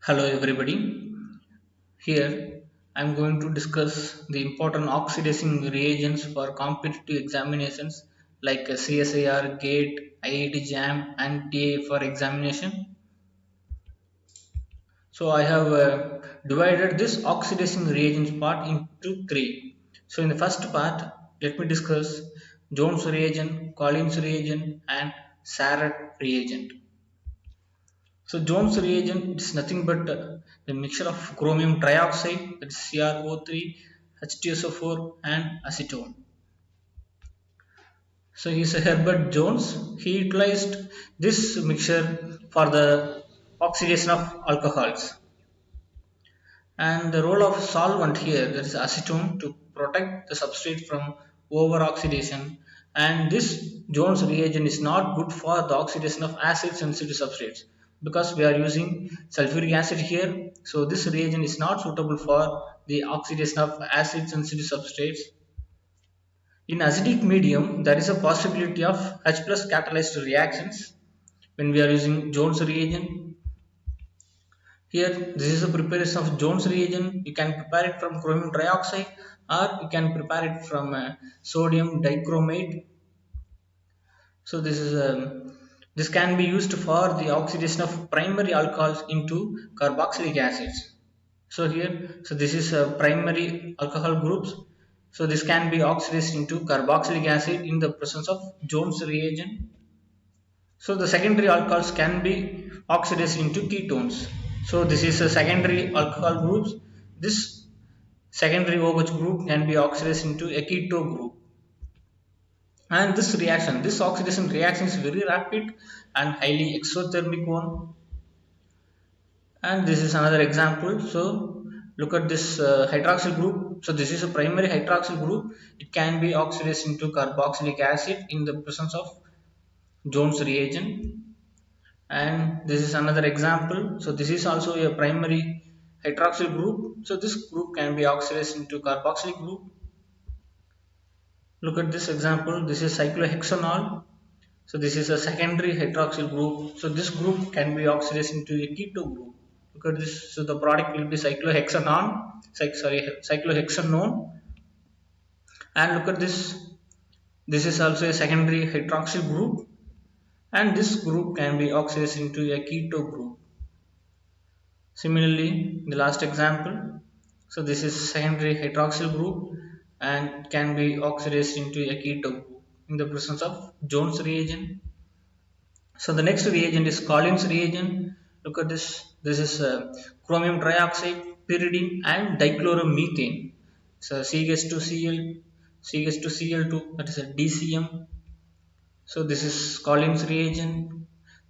Hello everybody. Here I am going to discuss the important oxidizing reagents for competitive examinations like CSIR, GATE, IIT JAM and TA for examination. So I have divided this oxidizing reagents part into three. So in the first part, let me discuss Jones reagent, Collins reagent and Sarrett reagent. So Jones reagent is nothing but the mixture of chromium trioxide, that is CrO3, H2SO4 and acetone. So he is Herbert Jones. He utilized this mixture for the oxidation of alcohols. And the role of solvent here, that is acetone, to protect the substrate from over oxidation. And this Jones reagent is not good for the oxidation of acid sensitive substrates because we are using sulfuric acid here. So this reagent is not suitable for the oxidation of acid sensitive substrates. In acidic medium, there is a possibility of H plus catalyzed reactions when we are using Jones reagent. Here, this is a preparation of Jones reagent. You can prepare it from chromium trioxide or you can prepare it from sodium dichromate. So this can be used for the oxidation of primary alcohols into carboxylic acids. So this is primary alcohol groups. So this can be oxidized into carboxylic acid in the presence of Jones reagent. So the secondary alcohols can be oxidized into ketones. So this is a secondary alcohol groups. This secondary OH group can be oxidized into a keto group. And this oxidation reaction is very rapid and highly exothermic one. And this is another example. So look at this hydroxyl group. So this is a primary hydroxyl group. It can be oxidized into carboxylic acid in the presence of Jones reagent. And this is another example. So this is also a primary hydroxyl group. So this group can be oxidized into carboxylic group. Look at this example. This is cyclohexanol. So this is a secondary hydroxyl group. So this group can be oxidized into a keto group. Look at this. So the product will be cyclohexanone. And look at this. This is also a secondary hydroxyl group. And this group can be oxidized into a keto group. Similarly, the last example, so this is secondary hydroxyl group and can be oxidized into a keto group in the presence of Jones reagent. So the next reagent is Collins reagent. Look at this. This is chromium trioxide, pyridine, and dichloromethane. So CH2Cl, CH2Cl2, that is a DCM. So this is Collins reagent,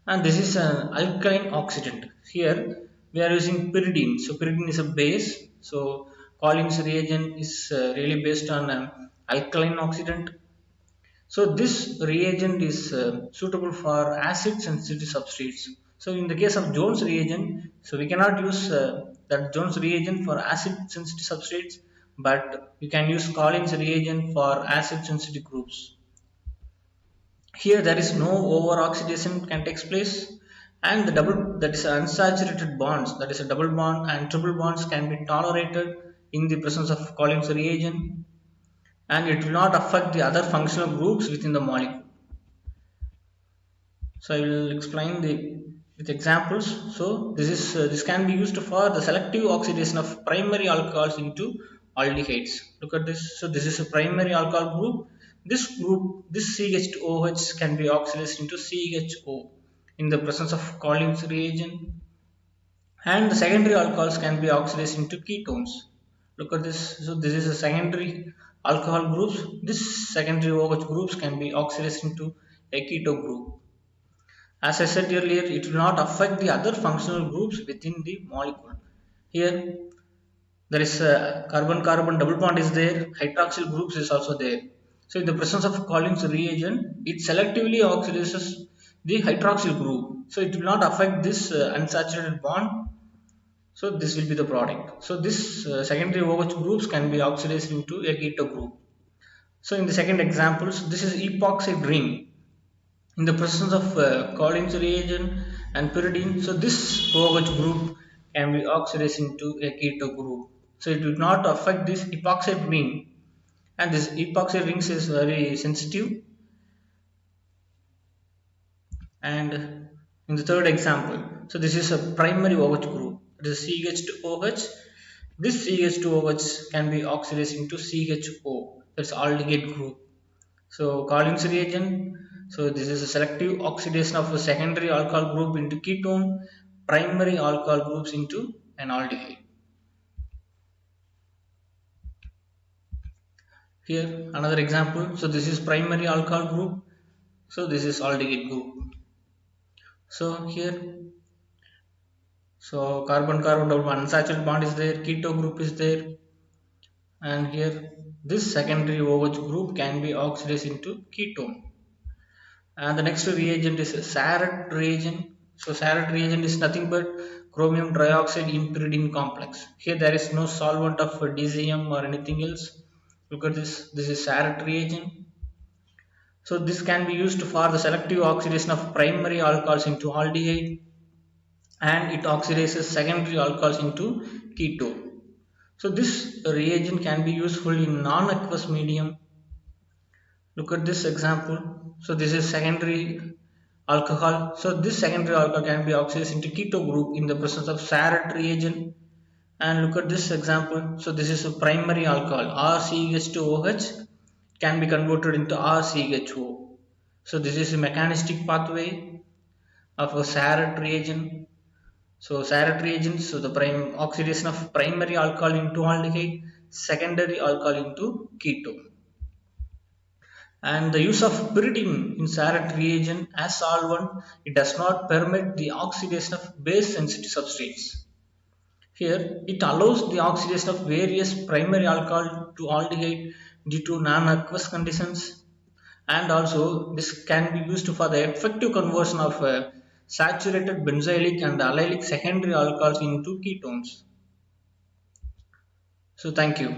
and this is an alkaline oxidant. Here we are using pyridine. So pyridine is a base. So Collins reagent is really based on alkaline oxidant. So this reagent is suitable for acid sensitive substrates. So in the case of Jones reagent, so we cannot use that Jones reagent for acid sensitive substrates, but you can use Collins reagent for acid sensitive groups. Here there is no over oxidation can takes place, and the double, that is unsaturated bonds, that is a double bond and triple bonds, can be tolerated in the presence of Collins reagent, and it will not affect the other functional groups within the molecule. So I will explain with examples. So this can be used for the selective oxidation of primary alcohols into aldehydes. Look at this. So this is a primary alcohol group. This CH2OH can be oxidized into CHO in the presence of Collins reagent, and the secondary alcohols can be oxidized into ketones. Look at this. So this is a secondary alcohol groups. This secondary OH groups can be oxidized into a keto group. As I said earlier, it will not affect the other functional groups within the molecule. Here there is a carbon-carbon double bond is there, hydroxyl groups is also there. So in the presence of Collins reagent, it selectively oxidizes the hydroxyl group. So it will not affect this unsaturated bond. So this will be the product. So this secondary OH groups can be oxidized into a keto group. So in the second examples, this is epoxide ring in the presence of Collins reagent and pyridine. So this OH group can be oxidized into a keto group. So it will not affect this epoxide ring, and this epoxide rings is very sensitive. And in the third example, so this is a primary OH group. It is CH2OH. This CH2OH can be oxidized into CHO. That's aldehyde group. So Collins reagent. So this is a selective oxidation of a secondary alcohol group into ketone, primary alcohol groups into an aldehyde. Here another example. So this is primary alcohol group. So this is aldehyde group. So here, so carbon carbon double unsaturated bond is there, keto group is there, and here this secondary OH group can be oxidized into ketone. And the next reagent is Sarret reagent. So Sarret reagent is nothing but chromium trioxide impyridine complex. Here there is no solvent of DCM or anything else. Look at this. This is Sarret reagent. So this can be used for the selective oxidation of primary alcohols into aldehyde, and it oxidizes secondary alcohols into ketone. So this reagent can be useful in non-aqueous medium. Look at this example. So this is secondary alcohol. So this secondary alcohol can be oxidized into keto group in the presence of Sarret reagent. And look at this example. So this is a primary alcohol. RCH2OH can be converted into RCHO. So this is a mechanistic pathway of a Sarret reagent. So Sarret reagent, so the oxidation of primary alcohol into aldehyde, secondary alcohol into ketone. And the use of pyridine in Sarret reagent as solvent, it does not permit the oxidation of base sensitive substrates. Here it allows the oxidation of various primary alcohol to aldehyde due to non-aqueous conditions, and also this can be used for the effective conversion of saturated benzylic and allylic secondary alcohols into ketones. So thank you.